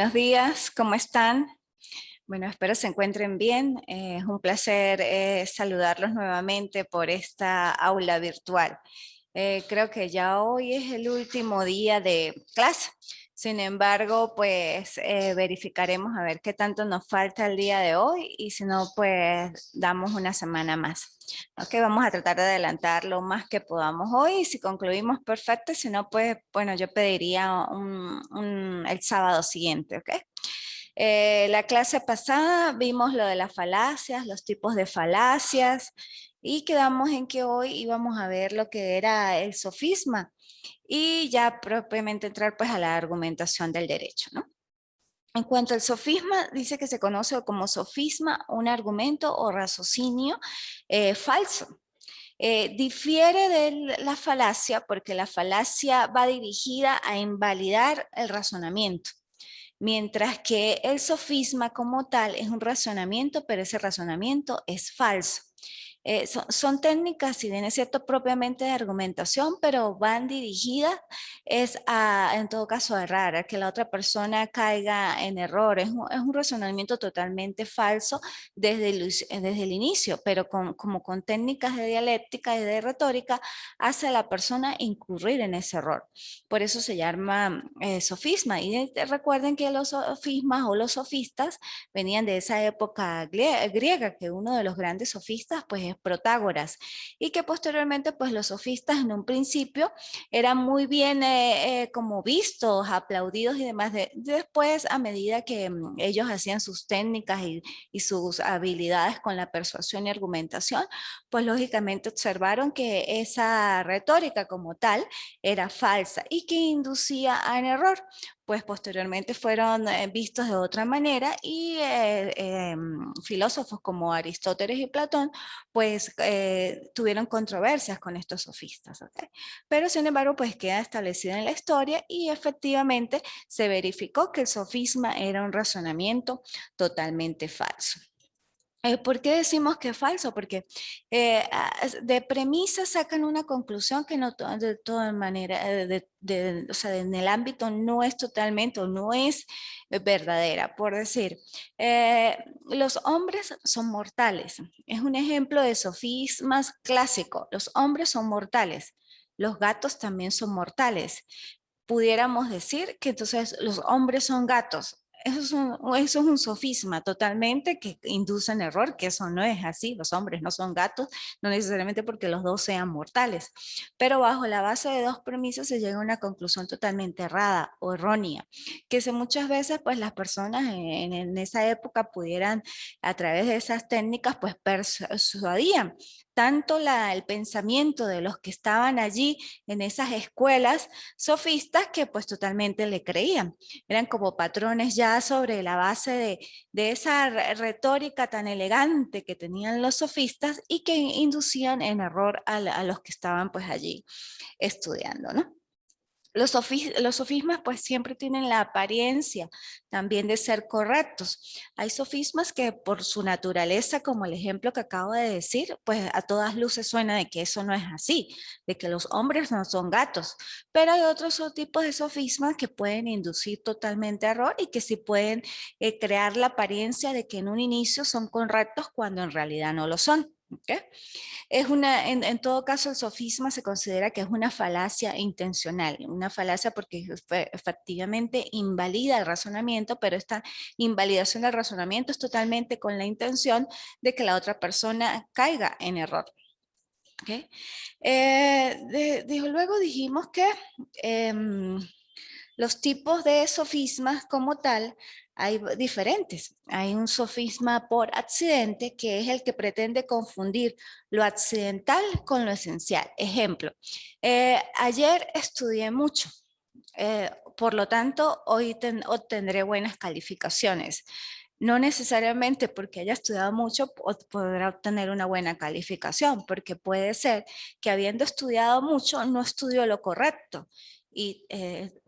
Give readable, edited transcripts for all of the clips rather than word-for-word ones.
Buenos días, ¿cómo están? Bueno, espero se encuentren bien. Es un placer saludarlos nuevamente por esta aula virtual. Creo que ya hoy es el último día de clase. Sin embargo, pues verificaremos a ver qué tanto nos falta el día de hoy y si no, pues damos una semana más. Ok, vamos a tratar de adelantar lo más que podamos hoy y si concluimos perfecto, si no, pues bueno, yo pediría el sábado siguiente, ¿ok? La clase pasada vimos lo de las falacias, los tipos de falacias y quedamos en que hoy íbamos a ver lo que era el sofisma y ya propiamente entrar pues a la argumentación del derecho, ¿no? En cuanto al sofisma, dice que se conoce como sofisma un argumento o raciocinio falso. Difiere de la falacia porque la falacia va dirigida a invalidar el razonamiento. Mientras que el sofisma como tal es un razonamiento, pero ese razonamiento es falso. Son técnicas, si bien es cierto, propiamente de argumentación, pero van dirigidas en todo caso, a errar, a que la otra persona caiga en error. Es un razonamiento totalmente falso desde el inicio, pero como con técnicas de dialéctica y de retórica, hace a la persona incurrir en ese error. Por eso se llama sofisma. Y recuerden que los sofismas o los sofistas venían de esa época griega, que uno de los grandes sofistas pues es Protágoras, y que posteriormente pues los sofistas en un principio eran muy bien como vistos, aplaudidos y demás. Después, a medida que ellos hacían sus técnicas y sus habilidades con la persuasión y argumentación, pues lógicamente observaron que esa retórica como tal era falsa y que inducía a error. Pues posteriormente fueron vistos de otra manera y filósofos como Aristóteles y Platón pues tuvieron controversias con estos sofistas, ¿ok? Pero sin embargo pues queda establecido en la historia y efectivamente se verificó que el sofisma era un razonamiento totalmente falso. ¿Por qué decimos que es falso? Porque de premisa sacan una conclusión que no de todas maneras, o sea, en el ámbito no es totalmente o no es verdadera. Por decir, los hombres son mortales. Es un ejemplo de sofismas clásico. Los hombres son mortales. Los gatos también son mortales. Pudiéramos decir que entonces los hombres son gatos. Eso es un sofisma totalmente que induce en error, que eso no es así. Los hombres no son gatos, no necesariamente porque los dos sean mortales. Pero bajo la base de dos premisas se llega a una conclusión totalmente errada o errónea, que muchas veces pues las personas en esa época pudieran a través de esas técnicas pues persuadían tanto el pensamiento de los que estaban allí en esas escuelas sofistas que pues totalmente le creían. Eran como patrones ya sobre la base de esa retórica tan elegante que tenían los sofistas y que inducían en error a los que estaban pues allí estudiando, ¿no? Los sofismas pues siempre tienen la apariencia también de ser correctos. Hay sofismas que por su naturaleza, como el ejemplo que acabo de decir, pues a todas luces suena de que eso no es así, de que los hombres no son gatos. Pero hay otros tipos de sofismas que pueden inducir totalmente error y que sí pueden crear la apariencia de que en un inicio son correctos cuando en realidad no lo son. ¿Okay? En todo caso, el sofisma se considera que es una falacia intencional, una falacia porque efectivamente invalida el razonamiento, pero esta invalidación del razonamiento es totalmente con la intención de que la otra persona caiga en error. ¿Okay? Luego dijimos que los tipos de sofismas como tal hay diferentes. Hay un sofisma por accidente que es el que pretende confundir lo accidental con lo esencial. Ejemplo, ayer estudié mucho, por lo tanto hoy obtendré buenas calificaciones. No necesariamente porque haya estudiado mucho podrá obtener una buena calificación, porque puede ser que habiendo estudiado mucho no estudió lo correcto y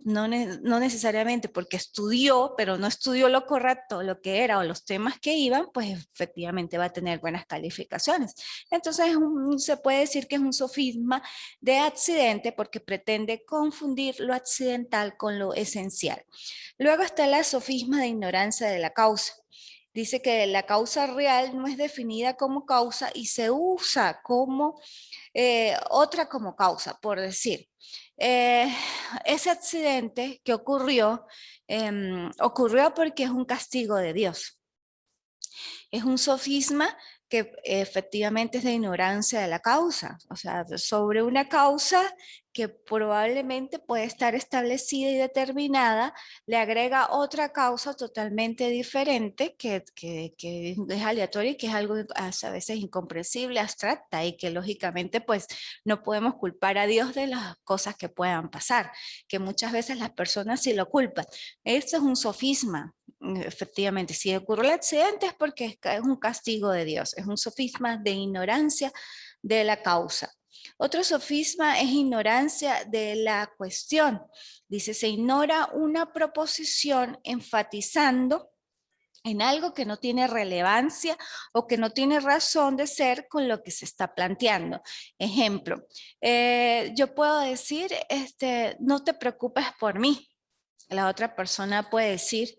no necesariamente porque estudió, pero no estudió lo correcto, lo que era o los temas que iban, pues efectivamente va a tener buenas calificaciones. Entonces se puede decir que es un sofisma de accidente porque pretende confundir lo accidental con lo esencial. Luego está la sofisma de ignorancia de la causa. Dice que la causa real no es definida como causa y se usa como otra como causa, por decir. Eh, Ese accidente que ocurrió, ocurrió porque es un castigo de Dios. Es un sofisma que efectivamente es de ignorancia de la causa, o sea, sobre una causa que probablemente puede estar establecida y determinada, le agrega otra causa totalmente diferente que es aleatoria y que es algo a veces incomprensible, abstracta y que lógicamente pues no podemos culpar a Dios de las cosas que puedan pasar, que muchas veces las personas sí lo culpan. Esto es un sofisma. Efectivamente, si ocurrió el accidente es porque es un castigo de Dios, es un sofisma de ignorancia de la causa. Otro sofisma es ignorancia de la cuestión. Dice, se ignora una proposición enfatizando en algo que no tiene relevancia o que no tiene razón de ser con lo que se está planteando. Ejemplo, yo puedo decir, no te preocupes por mí. La otra persona puede decir,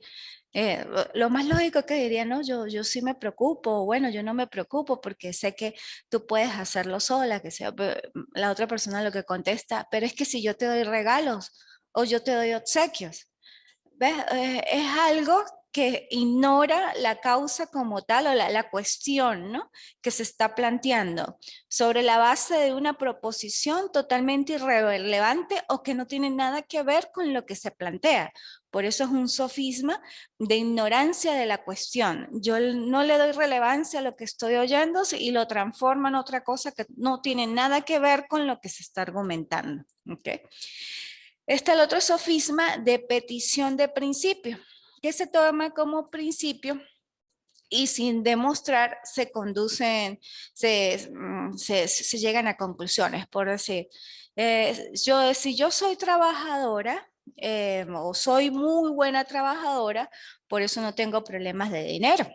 lo más lógico que diría, no, yo sí me preocupo, bueno, yo no me preocupo porque sé que tú puedes hacerlo sola, que sea, la otra persona lo que contesta, pero es que si yo te doy regalos o yo te doy obsequios, ¿ves? Es algo que ignora la causa como tal o la cuestión, ¿no?, que se está planteando sobre la base de una proposición totalmente irrelevante o que no tiene nada que ver con lo que se plantea. Por eso es un sofisma de ignorancia de la cuestión. Yo no le doy relevancia a lo que estoy oyendo y lo transformo en otra cosa que no tiene nada que ver con lo que se está argumentando. ¿Okay? Está el otro sofisma de petición de principio, que se toma como principio y sin demostrar se conducen, se llegan a conclusiones. Por decir, si yo soy trabajadora o soy muy buena trabajadora, por eso no tengo problemas de dinero.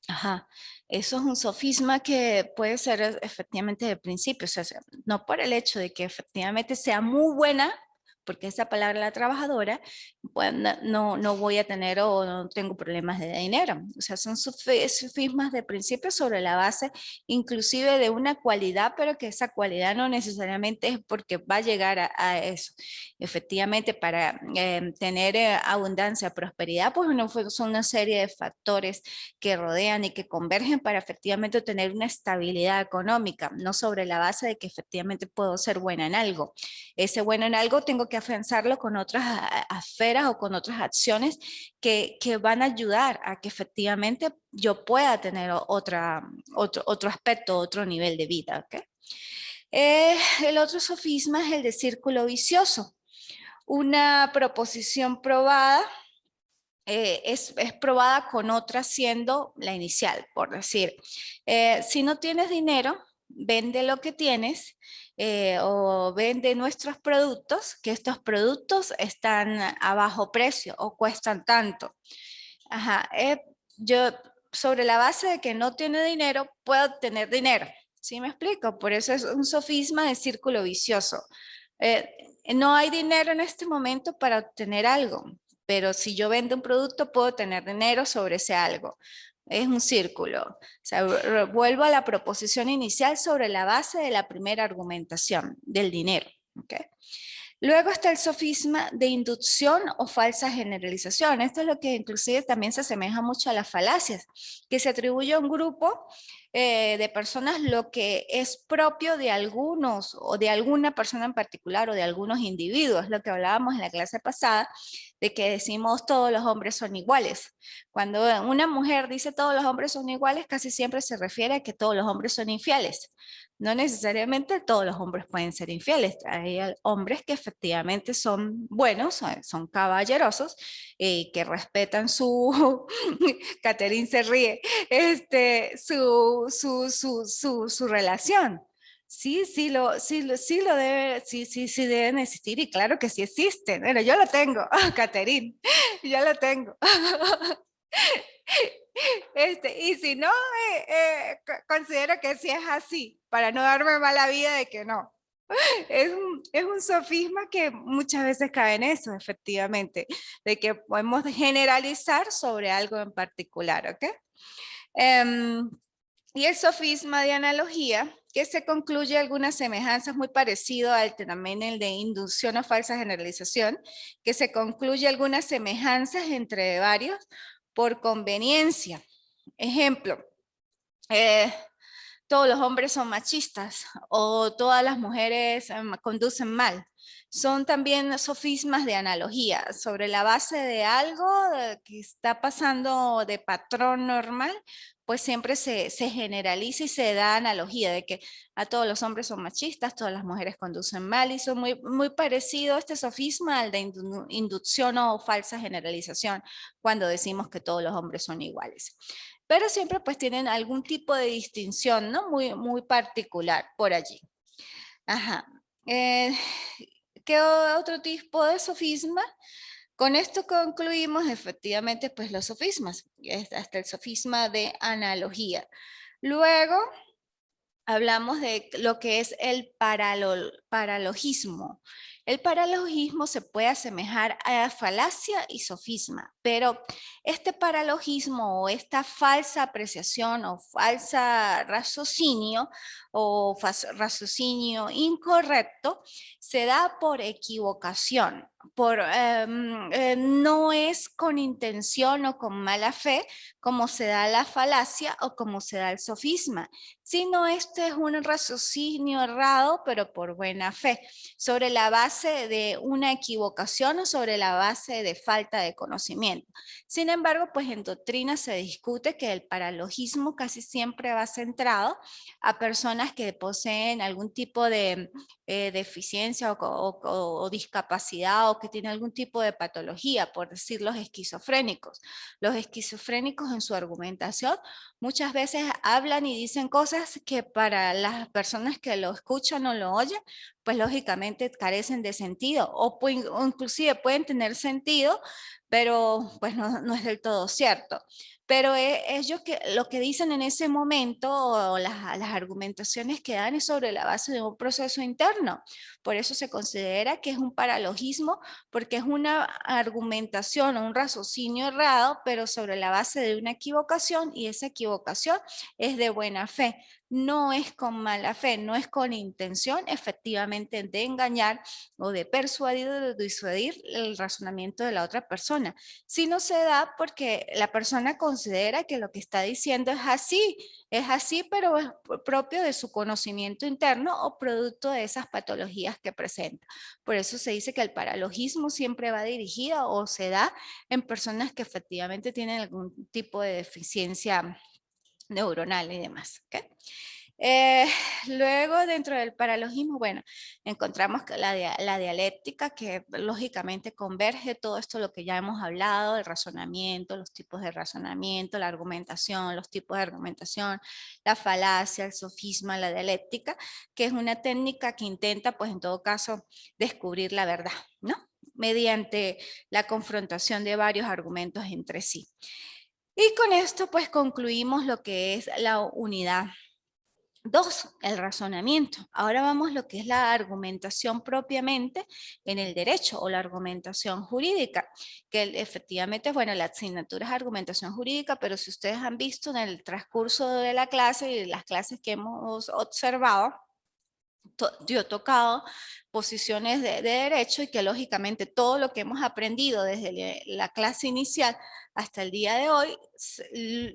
Ajá, eso es un sofisma que puede ser efectivamente de principio, o sea, no por el hecho de que efectivamente sea muy buena, porque esa palabra la trabajadora, pues no voy a tener o no tengo problemas de dinero. O sea, son sofismas de principio sobre la base inclusive de una cualidad, pero que esa cualidad no necesariamente es porque va a llegar a eso. Efectivamente, para tener abundancia, prosperidad, pues son una serie de factores que rodean y que convergen para efectivamente tener una estabilidad económica, no sobre la base de que efectivamente puedo ser buena en algo. Ese bueno en algo tengo que afianzarlo con otras esferas o con otras acciones que van a ayudar a que efectivamente yo pueda tener otro aspecto, otro nivel de vida. ¿Okay? El otro sofisma es el de círculo vicioso. Una proposición probada es probada con otra siendo la inicial, por decir, si no tienes dinero, vende lo que tienes o vende nuestros productos, que estos productos están a bajo precio o cuestan tanto. Ajá, yo sobre la base de que no tiene dinero, puedo tener dinero. ¿Sí me explico? Por eso es un sofisma de círculo vicioso. No hay dinero en este momento para obtener algo, pero si yo vendo un producto, puedo tener dinero sobre ese algo. Es un círculo. O sea, vuelvo a la proposición inicial sobre la base de la primera argumentación del dinero. ¿Okay? Luego está el sofisma de inducción o falsa generalización. Esto es lo que inclusive también se asemeja mucho a las falacias, que se atribuye a un grupo de personas lo que es propio de algunos o de alguna persona en particular o de algunos individuos, lo que hablábamos en la clase pasada, de que decimos todos los hombres son iguales. Cuando una mujer dice todos los hombres son iguales, casi siempre se refiere a que todos los hombres son infieles. No necesariamente todos los hombres pueden ser infieles. Hay hombres que efectivamente son buenos, son caballerosos, que respetan su, Catherine se ríe, su relación. sí deben existir y claro que sí existen. Bueno, yo lo tengo, Caterine, yo lo tengo. Y si no, considero que sí es así, para no darme mala vida de que no. Es un sofisma que muchas veces cae en eso, efectivamente, de que podemos generalizar sobre algo en particular, ¿ok? Em, y el sofisma de analogía, que se concluye algunas semejanzas muy parecido al también el de inducción o falsa generalización, que se concluye algunas semejanzas entre varios por conveniencia. Ejemplo, eh, todos los hombres son machistas o todas las mujeres conducen mal. Son también sofismas de analogía sobre la base de algo que está pasando de patrón normal, pues siempre se generaliza y se da analogía de que a todos los hombres son machistas, todas las mujeres conducen mal y son muy parecido este sofisma al de inducción o falsa generalización cuando decimos que todos los hombres son iguales, pero siempre pues tienen algún tipo de distinción, ¿no? Muy particular por allí. Ajá. Eh, ¿Qué otro tipo de sofisma? Con esto concluimos efectivamente pues los sofismas, hasta el sofisma de analogía. Luego hablamos de lo que es el paralogismo. El paralogismo se puede asemejar a falacia y sofisma, pero este paralogismo o esta falsa apreciación o falsa raciocinio o raciocinio incorrecto se da por equivocación, no es con intención o con mala fe como se da la falacia o como se da el sofisma, sino este es un raciocinio errado, pero por buena fe, sobre la base de una equivocación o sobre la base de falta de conocimiento. Sin embargo, pues en doctrina se discute que el paralogismo casi siempre va centrado a personas que poseen algún tipo de deficiencia o discapacidad o que tienen algún tipo de patología, por decir los esquizofrénicos. Los esquizofrénicos en su argumentación muchas veces hablan y dicen cosas que para las personas que lo escuchan o lo oyen, pues lógicamente carecen de sentido o inclusive pueden tener sentido, pero pues no es del todo cierto. Pero ellos que lo que dicen en ese momento o las argumentaciones que dan es sobre la base de un proceso interno. Por eso se considera que es un paralogismo, porque es una argumentación o un raciocinio errado, pero sobre la base de una equivocación, y esa equivocación es de buena fe. No es con mala fe, no es con intención efectivamente de engañar o de persuadir o de disuadir el razonamiento de la otra persona, sino se da porque la persona considera que lo que está diciendo es así, pero es propio de su conocimiento interno o producto de esas patologías que presenta. Por eso se dice que el paralogismo siempre va dirigido o se da en personas que efectivamente tienen algún tipo de deficiencia neuronal y demás. ¿Okay? Eh, Luego, dentro del paralogismo, bueno, encontramos que la dialéctica, que lógicamente converge todo esto, lo que ya hemos hablado, el razonamiento, los tipos de razonamiento, la argumentación, los tipos de argumentación, la falacia, el sofisma, la dialéctica, que es una técnica que intenta, pues en todo caso, descubrir la verdad, ¿no? Mediante la confrontación de varios argumentos entre sí. Y con esto, pues concluimos lo que es la unidad. 2, el razonamiento. Ahora vamos a lo que es la argumentación propiamente en el derecho o la argumentación jurídica, que efectivamente, bueno, la asignatura es argumentación jurídica, pero si ustedes han visto en el transcurso de la clase y las clases que hemos observado, yo he tocado posiciones de derecho y que lógicamente todo lo que hemos aprendido desde la clase inicial hasta el día de hoy se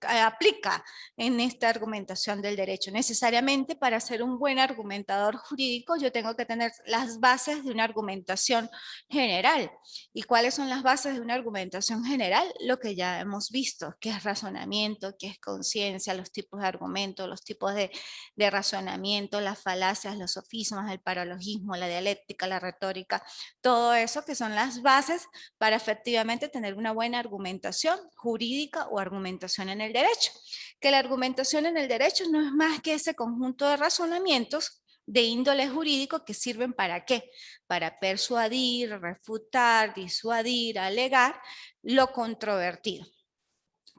aplica en esta argumentación del derecho. Necesariamente para ser un buen argumentador jurídico yo tengo que tener las bases de una argumentación general. ¿Y cuáles son las bases de una argumentación general? Lo que ya hemos visto, que es razonamiento, que es conciencia, los tipos de argumentos, los tipos de razonamiento, las falacias, los sofismas, el paralogismo, la dialéctica, la retórica, todo eso que son las bases para efectivamente tener tener una buena argumentación jurídica o argumentación en el derecho. Que la argumentación en el derecho no es más que ese conjunto de razonamientos de índole jurídico que sirven ¿para qué? Para persuadir, refutar, disuadir, alegar lo controvertido.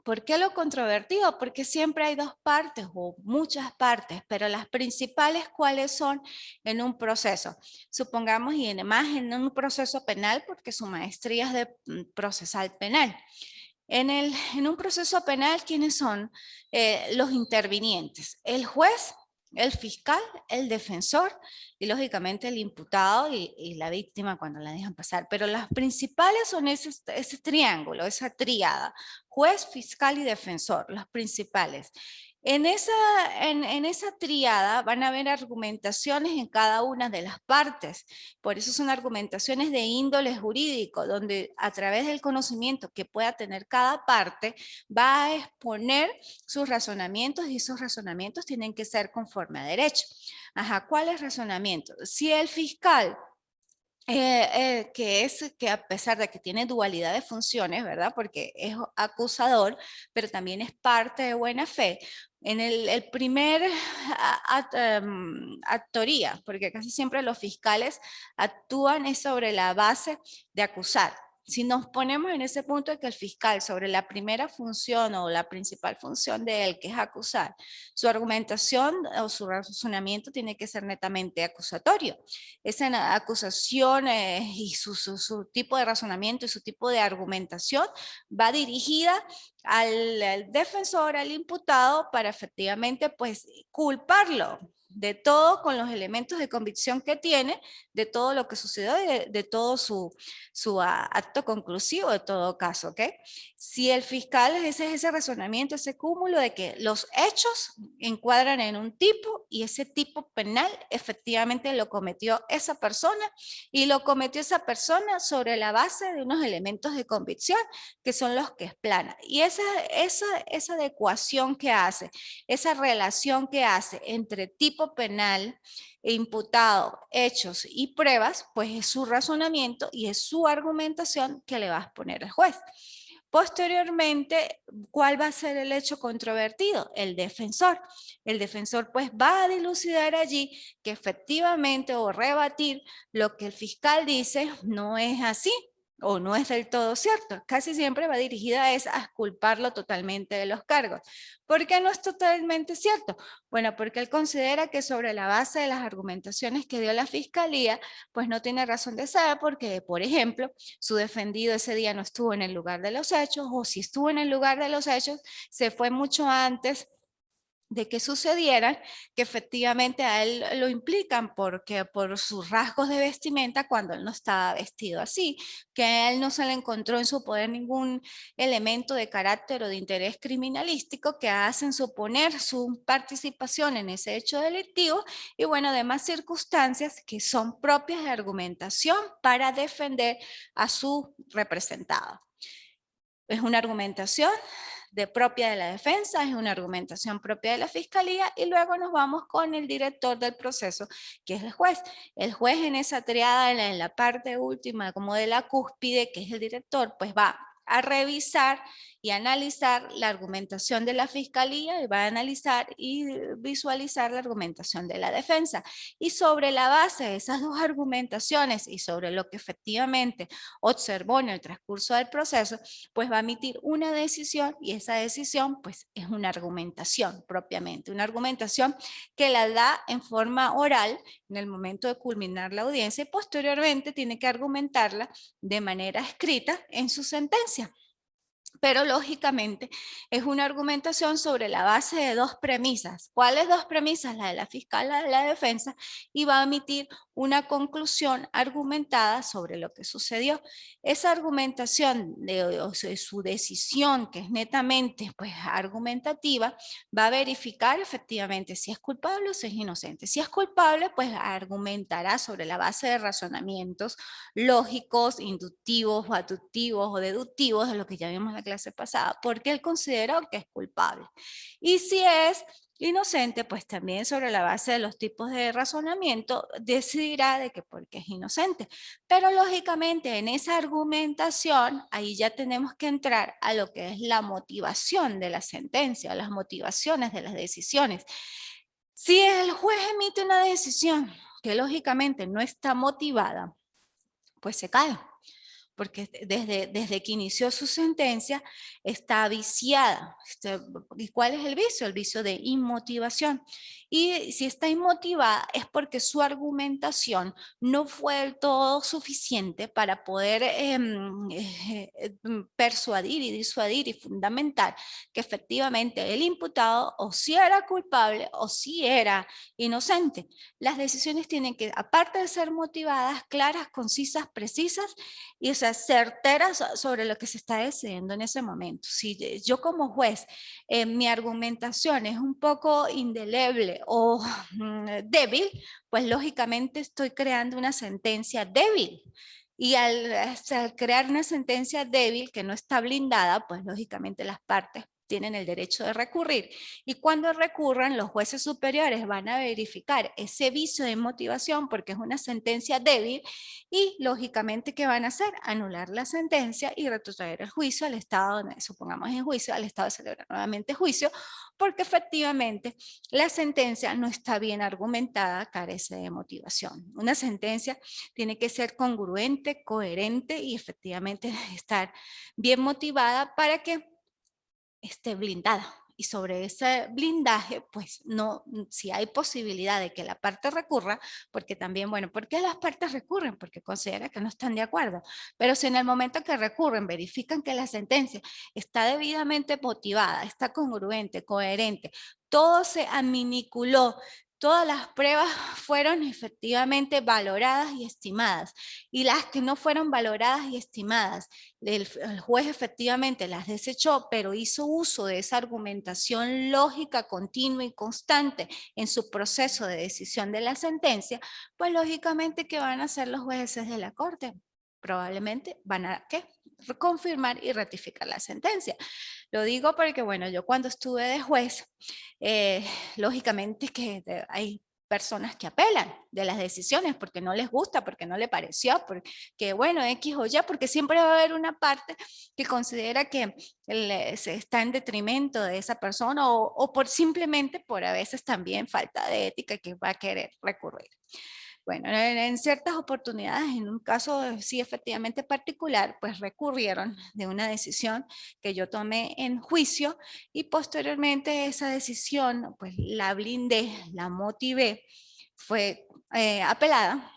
¿Por qué lo controvertido? Porque siempre hay dos partes o muchas partes, pero las principales, ¿cuáles son en un proceso? Supongamos, y además en un proceso penal, porque su maestría es de procesal penal. En un proceso penal, ¿quiénes son los intervinientes? El juez, el fiscal, el defensor y lógicamente el imputado y la víctima cuando la dejan pasar. Pero las principales son ese triángulo, esa tríada, juez, fiscal y defensor, los principales. En esa tríada van a haber argumentaciones en cada una de las partes. Por eso son argumentaciones de índole jurídico, donde a través del conocimiento que pueda tener cada parte, va a exponer sus razonamientos y esos razonamientos tienen que ser conforme a derecho. Ajá, ¿cuáles razonamientos? Si el fiscal que a pesar de que tiene dualidad de funciones, ¿verdad? Porque es acusador, pero también es parte de buena fe. En el primer actoría, porque casi siempre los fiscales actúan es sobre la base de acusar. Si nos ponemos en ese punto de que el fiscal sobre la primera función o la principal función de él, que es acusar, su argumentación o su razonamiento tiene que ser netamente acusatorio. Esa acusación y su tipo de razonamiento y su tipo de argumentación va dirigida al defensor, al imputado, para efectivamente pues culparlo de todo con los elementos de convicción que tiene, de todo lo que sucedió, de todo su acto conclusivo de todo caso, ¿ok? Si el fiscal es ese razonamiento, ese cúmulo de que los hechos encuadran en un tipo y ese tipo penal efectivamente lo cometió esa persona y lo cometió esa persona sobre la base de unos elementos de convicción que son los que explana. Y esa adecuación que hace, esa relación que hace entre tipo penal, imputado, hechos y pruebas, pues es su razonamiento y es su argumentación que le va a exponer el juez. Posteriormente, ¿cuál va a ser el hecho controvertido? El defensor. El defensor pues va a dilucidar allí que efectivamente o rebatir lo que el fiscal dice no es así o no es del todo cierto. Casi siempre va dirigida a culparlo totalmente de los cargos. ¿Por qué no es totalmente cierto? Bueno, porque él considera que sobre la base de las argumentaciones que dio la fiscalía, pues no tiene razón de ser porque, por ejemplo, su defendido ese día no estuvo en el lugar de los hechos o si estuvo en el lugar de los hechos, se fue mucho antes de que sucedieran, que efectivamente a él lo implican porque por sus rasgos de vestimenta cuando él no estaba vestido así, que a él no se le encontró en su poder ningún elemento de carácter o de interés criminalístico que hacen suponer su participación en ese hecho delictivo y bueno, además circunstancias que son propias de argumentación para defender a su representado. Es una argumentación propia de la defensa, es una argumentación propia de la fiscalía y luego nos vamos con el director del proceso, que es el juez. El juez en esa triada, en la parte última, como de la cúspide, que es el director, pues va a revisar y analizar la argumentación de la fiscalía y va a analizar y visualizar la argumentación de la defensa. Y sobre la base de esas dos argumentaciones y sobre lo que efectivamente observó en el transcurso del proceso, pues va a emitir una decisión y esa decisión pues es una argumentación propiamente, una argumentación que la da en forma oral en el momento de culminar la audiencia y posteriormente tiene que argumentarla de manera escrita en su sentencia. Pero lógicamente es una argumentación sobre la base de dos premisas. ¿Cuáles dos premisas? La de la fiscal, la de la defensa, y va a emitir una conclusión argumentada sobre lo que sucedió. Esa argumentación de su decisión, que es netamente pues, argumentativa, va a verificar efectivamente si es culpable o si es inocente. Si es culpable, pues argumentará sobre la base de razonamientos lógicos, inductivos o aductivos o deductivos de lo que ya vimos en la clase pasada, porque él considera que es culpable. Y si es inocente, pues también sobre la base de los tipos de razonamiento decidirá de que porque es inocente. Pero lógicamente en esa argumentación, ahí ya tenemos que entrar a lo que es la motivación de la sentencia, las motivaciones de las decisiones. Si el juez emite una decisión que lógicamente no está motivada, pues se cae, porque desde que inició su sentencia está viciada. ¿Y cuál es el vicio? El vicio de inmotivación. Y si está inmotivada es porque su argumentación no fue del todo suficiente para poder persuadir y disuadir y fundamentar que efectivamente el imputado o si era culpable o si era inocente. Las decisiones tienen que, aparte de ser motivadas, claras, concisas, precisas, y o sea, certeras sobre lo que se está decidiendo en ese momento. Si yo como juez, mi argumentación es un poco indeleble o débil, pues lógicamente estoy creando una sentencia débil. Y al crear una sentencia débil que no está blindada, pues lógicamente las partes tienen el derecho de recurrir. Y cuando recurran, los jueces superiores van a verificar ese vicio de motivación porque es una sentencia débil y lógicamente, ¿qué van a hacer? Anular la sentencia y retrotraer el juicio al estado, supongamos en juicio, al estado de celebrar nuevamente juicio, porque efectivamente la sentencia no está bien argumentada, carece de motivación. Una sentencia tiene que ser congruente, coherente y efectivamente estar bien motivada para que esté blindada. Y sobre ese blindaje, pues no, si hay posibilidad de que la parte recurra, porque también, bueno, ¿por qué las partes recurren? Porque consideran que no están de acuerdo. Pero si en el momento que recurren verifican que la sentencia está debidamente motivada, está congruente, coherente, todo se aminiculó, todas las pruebas fueron efectivamente valoradas y estimadas. Y las que no fueron valoradas y estimadas, el juez efectivamente las desechó, pero hizo uso de esa argumentación lógica, continua y constante en su proceso de decisión de la sentencia, pues lógicamente, ¿qué van a hacer los jueces de la Corte? Probablemente van a, ¿qué? Confirmar y ratificar la sentencia. Lo digo porque, bueno, yo cuando estuve de juez, eh, lógicamente que hay personas que apelan de las decisiones porque no les gusta, porque no le pareció, porque bueno, X o Y, porque siempre va a haber una parte que considera que se está en detrimento de esa persona o por simplemente por a veces también falta de ética que va a querer recurrir. Bueno, en ciertas oportunidades, en un caso sí efectivamente particular, pues recurrieron de una decisión que yo tomé en juicio y posteriormente esa decisión pues la blindé, la motivé, fue apelada.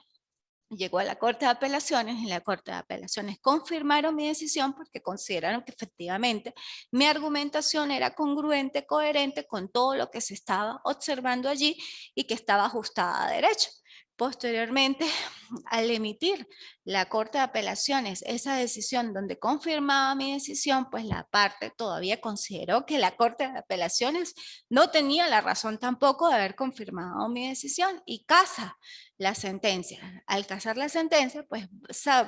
Llegó a la Corte de Apelaciones y la Corte de Apelaciones confirmaron mi decisión porque consideraron que efectivamente mi argumentación era congruente, coherente con todo lo que se estaba observando allí y que estaba ajustada a derecho. Posteriormente, al emitir la Corte de Apelaciones esa decisión donde confirmaba mi decisión, pues la parte todavía consideró que la Corte de Apelaciones no tenía la razón tampoco de haber confirmado mi decisión y casa la sentencia. Al casar la sentencia, pues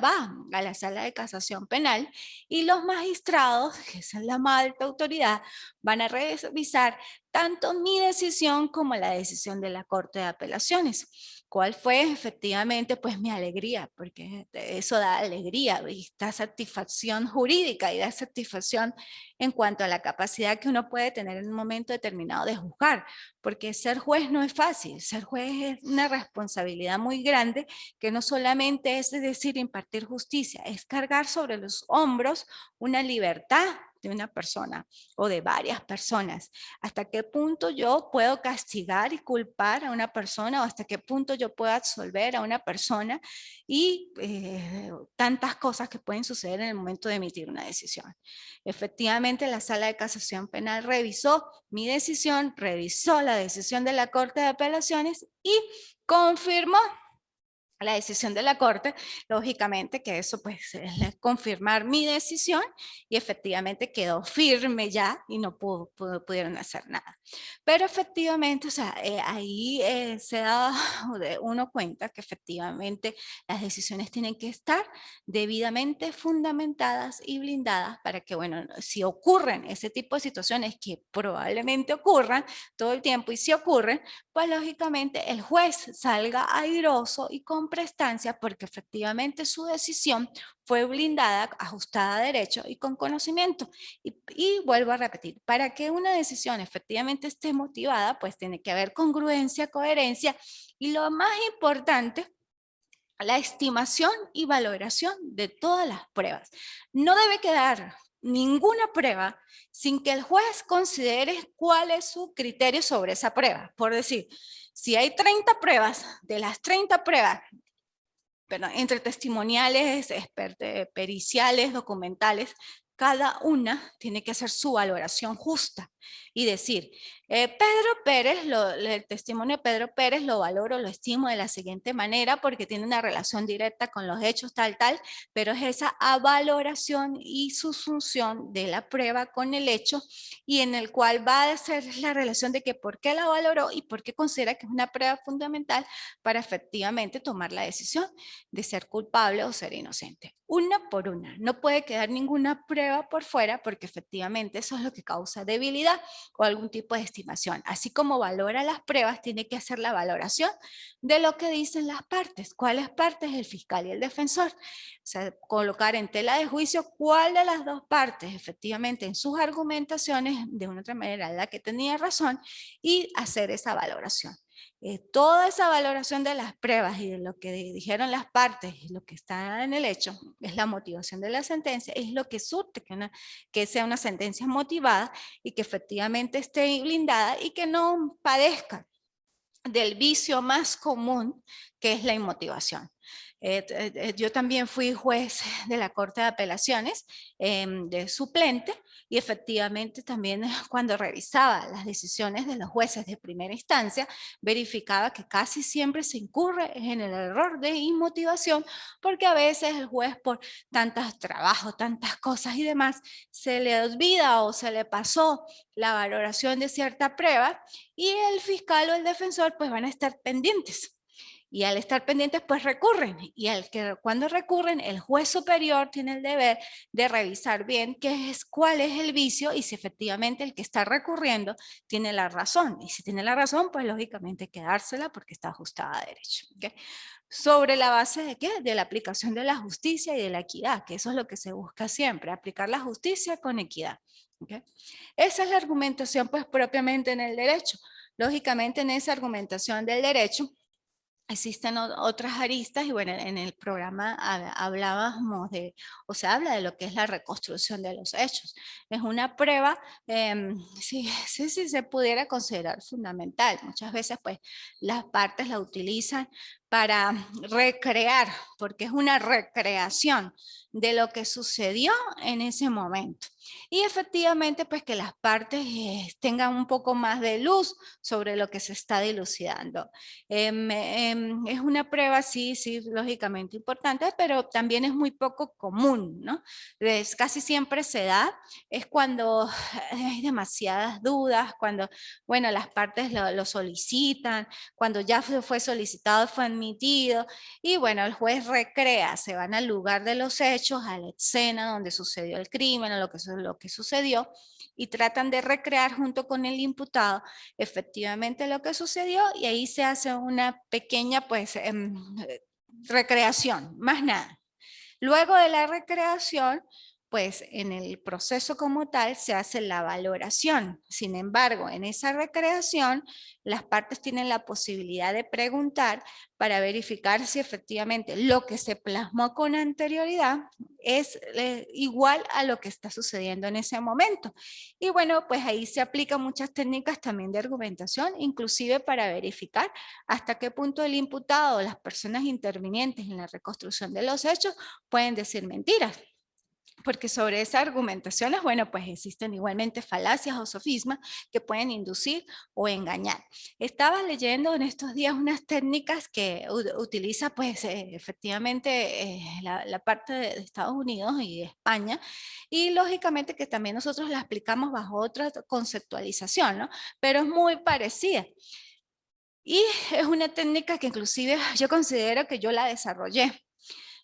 va a la sala de casación penal y los magistrados, que es la más alta autoridad, van a revisar tanto mi decisión como la decisión de la Corte de Apelaciones. ¿Cuál fue efectivamente pues mi alegría? Porque eso da alegría y da satisfacción jurídica y da satisfacción en cuanto a la capacidad que uno puede tener en un momento determinado de juzgar, porque ser juez no es fácil, ser juez es una responsabilidad muy grande que no solamente es decir impartir justicia, es cargar sobre los hombros una libertad de una persona o de varias personas. ¿Hasta qué punto yo puedo castigar y culpar a una persona o hasta qué punto yo puedo absolver a una persona? Y tantas cosas que pueden suceder en el momento de emitir una decisión. Efectivamente, la Sala de Casación Penal revisó mi decisión, revisó la decisión de la Corte de Apelaciones y confirmó la decisión de la Corte, lógicamente que eso pues es confirmar mi decisión y efectivamente quedó firme ya y no pudieron hacer nada. Pero efectivamente, o sea, ahí se da uno cuenta que efectivamente las decisiones tienen que estar debidamente fundamentadas y blindadas para que, bueno, si ocurren ese tipo de situaciones que probablemente ocurran todo el tiempo y si ocurren, pues lógicamente el juez salga airoso y con prestancia porque efectivamente su decisión fue blindada, ajustada a derecho y con conocimiento. Y vuelvo a repetir, para que una decisión efectivamente esté motivada, pues tiene que haber congruencia, coherencia y lo más importante, la estimación y valoración de todas las pruebas. No debe quedar ninguna prueba sin que el juez considere cuál es su criterio sobre esa prueba. Por decir, si hay 30 pruebas, de las 30 pruebas, perdón, entre testimoniales, periciales, documentales, cada una tiene que hacer su valoración justa y decir, el testimonio de Pedro Pérez lo valoro, lo estimo de la siguiente manera porque tiene una relación directa con los hechos tal, pero es esa valoración y subsunción de la prueba con el hecho y en el cual va a ser la relación de que por qué la valoró y por qué considera que es una prueba fundamental para efectivamente tomar la decisión de ser culpable o ser inocente. Una por una. No puede quedar ninguna prueba por fuera porque efectivamente eso es lo que causa debilidad o algún tipo de estimación. Así como valora las pruebas, tiene que hacer la valoración de lo que dicen las partes. ¿Cuáles partes? El fiscal y el defensor. O sea, colocar en tela de juicio cuál de las dos partes efectivamente en sus argumentaciones de una otra manera la que tenía razón y hacer esa valoración. Toda esa valoración de las pruebas y de lo que dijeron las partes y lo que está en el hecho es la motivación de la sentencia, es lo que surte que sea una sentencia motivada y que efectivamente esté blindada y que no padezca del vicio más común que es la inmotivación. Yo también fui juez de la Corte de Apelaciones de suplente y efectivamente también cuando revisaba las decisiones de los jueces de primera instancia, verificaba que casi siempre se incurre en el error de inmotivación porque a veces el juez por tantos trabajos, tantas cosas y demás, se le olvida o se le pasó la valoración de cierta prueba y el fiscal o el defensor pues van a estar pendientes. Y al estar pendientes, pues recurren. Y cuando recurren, el juez superior tiene el deber de revisar bien cuál es el vicio y si efectivamente el que está recurriendo tiene la razón. Y si tiene la razón, pues lógicamente quedársela porque está ajustada a derecho. ¿Okay? ¿Sobre la base de qué? De la aplicación de la justicia y de la equidad, que eso es lo que se busca siempre, aplicar la justicia con equidad. ¿Okay? Esa es la argumentación, pues propiamente en el derecho. Lógicamente, en esa argumentación del derecho, existen otras aristas y bueno, en el programa hablábamos de, o se habla de lo que es la reconstrucción de los hechos. Es una prueba, sí, se pudiera considerar fundamental. Muchas veces pues las partes la utilizan para recrear, porque es una recreación de lo que sucedió en ese momento. Y efectivamente pues que las partes tengan un poco más de luz sobre lo que se está dilucidando. Es una prueba, sí, sí, lógicamente importante, pero también es muy poco común, ¿no? Casi siempre se da, es cuando hay demasiadas dudas, cuando, bueno, las partes lo solicitan, cuando ya fue solicitado, fue admitido, y bueno, el juez recrea, se van al lugar de los hechos, a la escena donde sucedió el crimen, o lo que sucedió, y tratan de recrear junto con el imputado efectivamente lo que sucedió y ahí se hace una pequeña pues recreación, más nada. Luego de la recreación, pues en el proceso como tal se hace la valoración. Sin embargo, en esa recreación, las partes tienen la posibilidad de preguntar para verificar si efectivamente lo que se plasmó con anterioridad es igual a lo que está sucediendo en ese momento. Y bueno, pues ahí se aplican muchas técnicas también de argumentación, inclusive para verificar hasta qué punto el imputado o las personas intervinientes en la reconstrucción de los hechos pueden decir mentiras. porque sobre esas argumentaciones, bueno, pues existen igualmente falacias o sofismas que pueden inducir o engañar. Estaba leyendo en estos días unas técnicas que utiliza pues efectivamente la parte de Estados Unidos y de España, y lógicamente que también nosotros la aplicamos bajo otra conceptualización, ¿no? Pero es muy parecida. Y es una técnica que inclusive yo considero que yo la desarrollé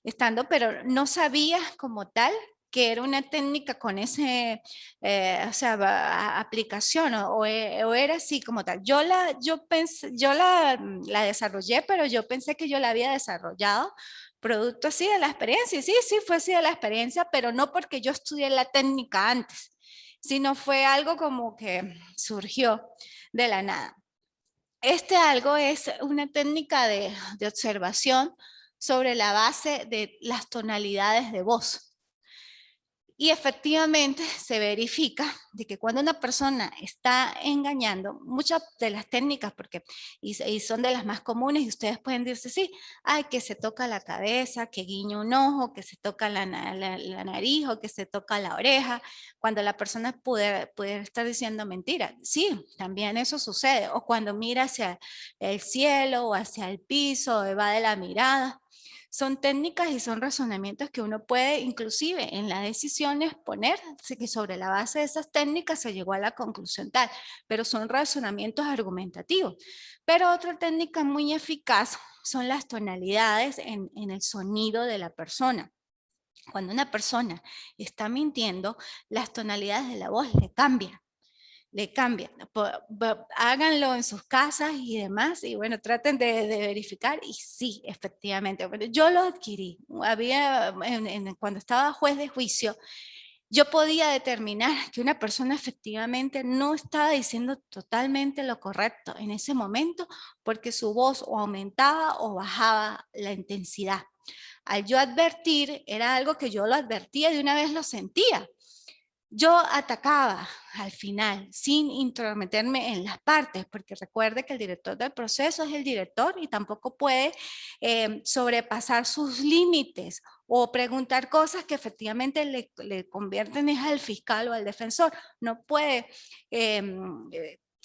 estando, pero no sabía como tal que era una técnica con ese, o sea, aplicación o era así como tal. Yo pensé, la desarrollé, pero yo pensé que yo la había desarrollado producto así de la experiencia. Y sí, sí, fue así de la experiencia, pero no porque yo estudié la técnica antes, sino fue algo como que surgió de la nada. Este algo es una técnica de observación sobre la base de las tonalidades de voz. Y efectivamente se verifica de que cuando una persona está engañando, muchas de las técnicas, porque y son de las más comunes, y ustedes pueden decirse, sí, ay, que se toca la cabeza, que guiña un ojo, que se toca la nariz o que se toca la oreja, cuando la persona puede estar diciendo mentira. Sí, también eso sucede. O cuando mira hacia el cielo o hacia el piso, va de la mirada. Son técnicas y son razonamientos que uno puede inclusive en las decisiones poner que sobre la base de esas técnicas se llegó a la conclusión tal, pero son razonamientos argumentativos. Pero otra técnica muy eficaz son las tonalidades en el sonido de la persona. Cuando una persona está mintiendo, las tonalidades de la voz le cambian. Háganlo en sus casas y demás, y bueno, traten de verificar, y sí, efectivamente, bueno, yo lo adquirí, cuando estaba juez de juicio, yo podía determinar que una persona efectivamente no estaba diciendo totalmente lo correcto en ese momento, porque su voz o aumentaba o bajaba la intensidad. Al yo advertir, era algo que yo lo advertía, de una vez lo sentía. Yo atacaba al final sin intrometerme en las partes, porque recuerde que el director del proceso es el director y tampoco puede sobrepasar sus límites o preguntar cosas que efectivamente le convierten al fiscal o al defensor. No puede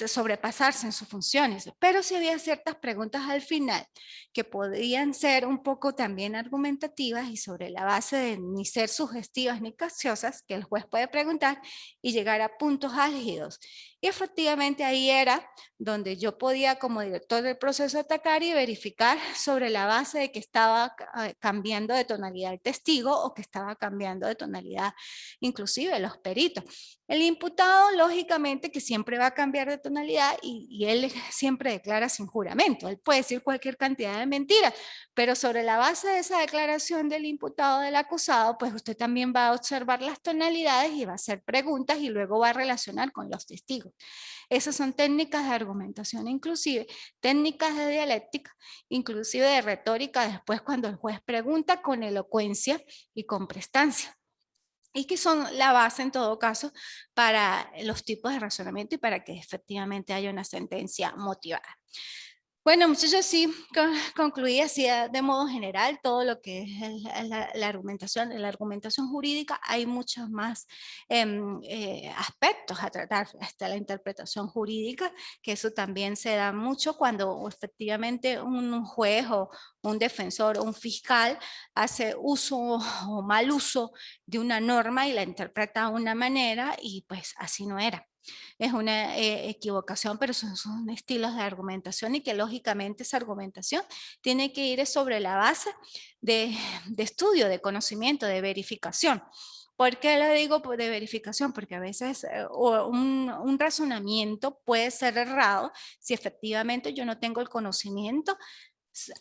sobrepasarse en sus funciones, pero sí había ciertas preguntas al final que podían ser un poco también argumentativas y sobre la base de ni ser sugestivas ni capciosas, que el juez puede preguntar y llegar a puntos álgidos. Y efectivamente ahí era donde yo podía como director del proceso atacar y verificar sobre la base de que estaba cambiando de tonalidad el testigo o que estaba cambiando de tonalidad inclusive los peritos. El imputado, lógicamente, que siempre va a cambiar de tonalidad y él siempre declara sin juramento. Él puede decir cualquier cantidad de mentiras, pero sobre la base de esa declaración del imputado, del acusado, pues usted también va a observar las tonalidades y va a hacer preguntas y luego va a relacionar con los testigos. Esas son técnicas de argumentación, inclusive técnicas de dialéctica, inclusive de retórica, después cuando el juez pregunta con elocuencia y con prestancia, y que son la base en todo caso para los tipos de razonamiento y para que efectivamente haya una sentencia motivada. Bueno, muchachos, sí, concluí así de modo general todo lo que es la argumentación. En la argumentación jurídica hay muchos más aspectos a tratar, hasta la interpretación jurídica, que eso también se da mucho cuando efectivamente un juez o un defensor o un fiscal hace uso o mal uso de una norma y la interpreta de una manera y pues así no era. Es una equivocación, pero son estilos de argumentación y que lógicamente esa argumentación tiene que ir sobre la base de estudio, de conocimiento, de verificación. ¿Por qué lo digo de verificación? Porque a veces un razonamiento puede ser errado si efectivamente yo no tengo el conocimiento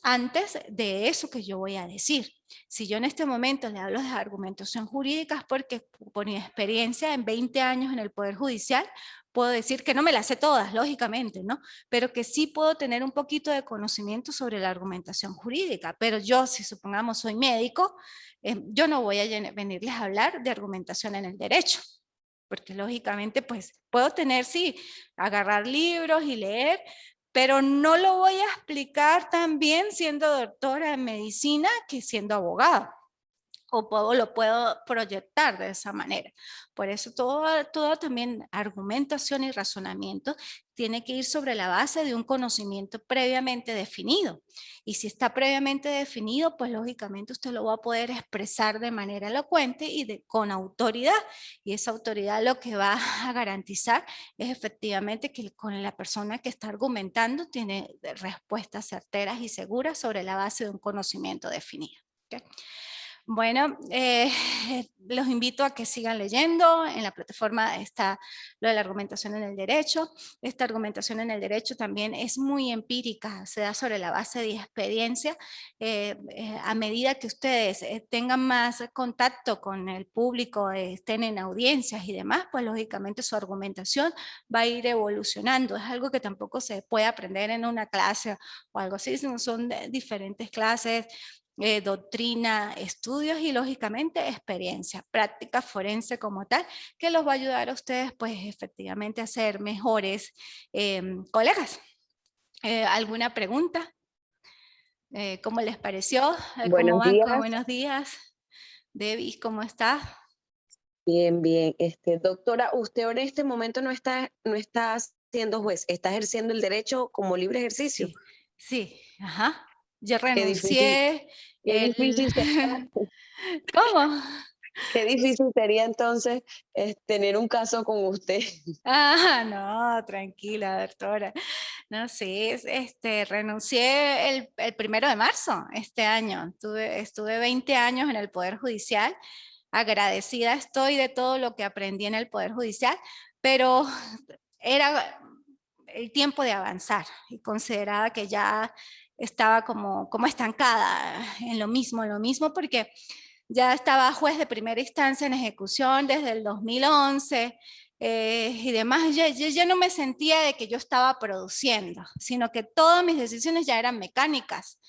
antes de eso que yo voy a decir. Si yo en este momento le hablo de argumentación jurídica es porque por mi experiencia en 20 años en el Poder Judicial, puedo decir que no me las sé todas, lógicamente, ¿no? Pero que sí puedo tener un poquito de conocimiento sobre la argumentación jurídica. Pero yo, si supongamos soy médico, yo no voy a venirles a hablar de argumentación en el derecho. Porque lógicamente, pues puedo tener, sí, agarrar libros y leer, pero no lo voy a explicar tan bien siendo doctora en medicina que siendo abogada. lo puedo proyectar de esa manera. Por eso todo también argumentación y razonamiento tiene que ir sobre la base de un conocimiento previamente definido. Y si está previamente definido, pues lógicamente usted lo va a poder expresar de manera elocuente y con autoridad. Y esa autoridad lo que va a garantizar es efectivamente que con la persona que está argumentando tiene respuestas certeras y seguras sobre la base de un conocimiento definido. ¿Okay? Bueno, los invito a que sigan leyendo. En la plataforma está lo de la argumentación en el derecho. Esta argumentación en el derecho también es muy empírica, se da sobre la base de experiencia. A medida que ustedes tengan más contacto con el público, estén en audiencias y demás, pues lógicamente su argumentación va a ir evolucionando. Es algo que tampoco se puede aprender en una clase o algo así, sino son diferentes clases, doctrina, estudios y lógicamente experiencia, práctica forense como tal, que los va a ayudar a ustedes pues efectivamente a ser mejores colegas. ¿Alguna pregunta? ¿Cómo les pareció? ¿Cómo Buenos van? días. Buenos días. Debbie, ¿cómo está? Bien, bien. Doctora, usted ahora en este momento no está siendo juez, está ejerciendo el derecho como libre ejercicio. Sí, sí, ajá. Yo Qué difícil, renuncié qué el... difícil sería, ¿Cómo? qué difícil sería entonces tener un caso con usted. Ah, no, tranquila, doctora. No, sí, renuncié el 1 de marzo este año. Estuve 20 años en el Poder Judicial. Agradecida estoy de todo lo que aprendí en el Poder Judicial, pero era el tiempo de avanzar y consideraba que ya estaba como estancada en lo mismo, porque ya estaba juez de primera instancia en ejecución desde el 2011 y demás. Ya no me sentía de que yo estaba produciendo, sino que todas mis decisiones ya eran mecánicas.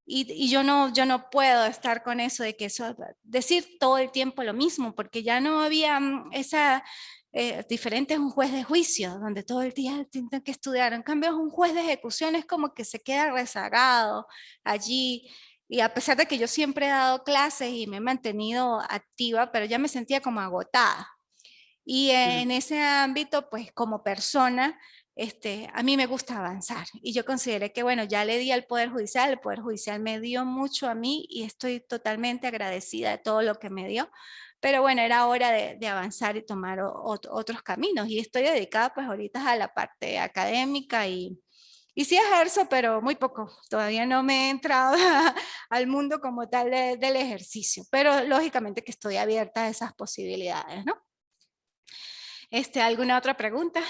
Y yo no puedo estar con eso de que decir todo el tiempo lo mismo, porque ya no había esa diferente es un juez de juicio, donde todo el día tienen que estudiar. En cambio, un juez de ejecución es como que se queda rezagado allí. Y a pesar de que yo siempre he dado clases y me he mantenido activa, pero ya me sentía como agotada. Y Mm. en ese ámbito, pues como persona, a mí me gusta avanzar. Y yo consideré que, bueno, ya le di al Poder Judicial, el Poder Judicial me dio mucho a mí y estoy totalmente agradecida de todo lo que me dio. Pero bueno, era hora de avanzar y tomar otros caminos. Y estoy dedicada pues ahorita a la parte académica y sí ejerzo, pero muy poco. Todavía no me he entrado al mundo como tal del ejercicio. Pero lógicamente que estoy abierta a esas posibilidades, ¿no? ¿Alguna otra pregunta?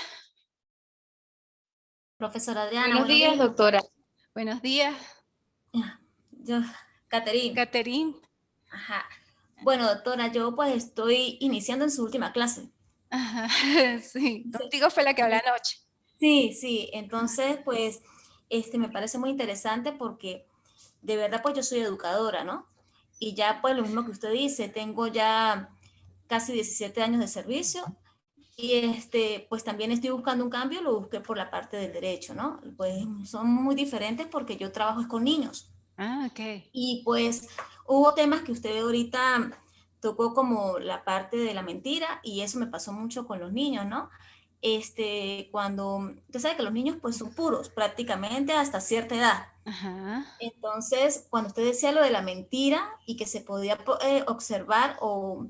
Profesora Adriana, Buenos buenos días, días. doctora. Buenos días, Yo, Caterín. Catherine. Ajá. Bueno, doctora, yo pues estoy iniciando en su última clase. Ajá, sí, Sí, contigo fue la que hablé anoche. sí, sí. Entonces, pues, me parece muy interesante porque de verdad, pues yo soy educadora, ¿no? Y ya, pues, lo mismo que usted dice, tengo ya casi 17 años de servicio y pues también estoy buscando un cambio, lo busqué por la parte del derecho, ¿no? Pues son muy diferentes porque yo trabajo con niños. Ah, ok. Y pues hubo temas que usted ahorita tocó como la parte de la mentira y eso me pasó mucho con los niños, ¿no? Cuando, usted sabe que los niños pues son puros prácticamente hasta cierta edad. Ajá. Entonces, cuando usted decía lo de la mentira y que se podía observar o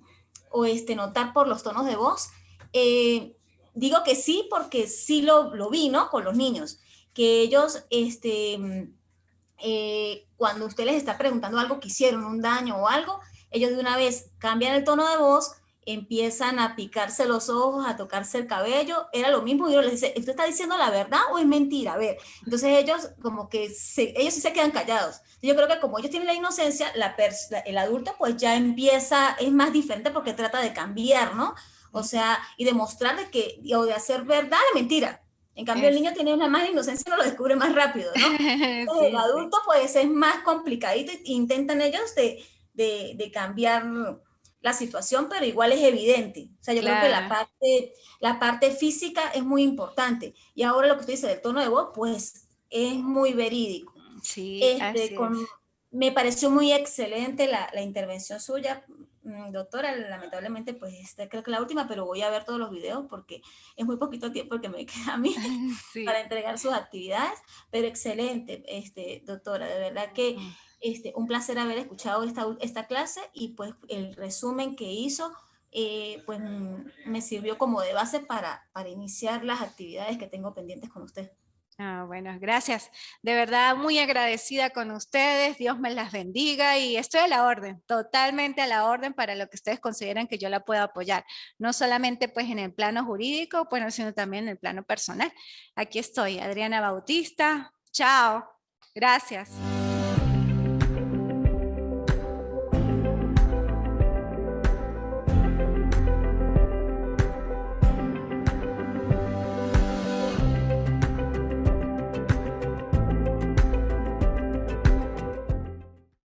notar por los tonos de voz, digo que sí porque sí lo vi, ¿no? Con los niños, que ellos, cuando usted les está preguntando algo que hicieron, un daño o algo, ellos de una vez cambian el tono de voz, empiezan a picarse los ojos, a tocarse el cabello, era lo mismo, y yo les dice, ¿usted está diciendo la verdad o es mentira? A ver, entonces ellos como que ellos sí se quedan callados. Yo creo que como ellos tienen la inocencia, el adulto pues ya empieza, es más diferente porque trata de cambiar, ¿no? O sea, y demostrar de que, o de hacer verdad la mentira. En cambio, el Es. niño tiene una más inocencia y no lo descubre más rápido, ¿no? El Sí, sí. adulto pues es más complicadito e intentan ellos de cambiar la situación, pero igual es evidente. O sea, yo creo que Claro. la parte física es muy importante. Y ahora lo que usted dice del tono de voz, pues es muy verídico. Sí, así Con, es. Me pareció muy excelente la intervención suya, doctora. Lamentablemente, pues creo que la última, pero voy a ver todos los videos porque es muy poquito tiempo que me queda a mí Sí. para entregar sus actividades, pero excelente, doctora, de verdad que un placer haber escuchado esta clase y pues el resumen que hizo, pues me sirvió como de base para iniciar las actividades que tengo pendientes con usted. Ah, bueno, gracias. De verdad, muy agradecida con ustedes. Dios me las bendiga y estoy a la orden, totalmente a la orden para lo que ustedes consideran que yo la pueda apoyar. No solamente pues en el plano jurídico, bueno, sino también en el plano personal. Aquí estoy, Adriana Bautista. Chao. Gracias.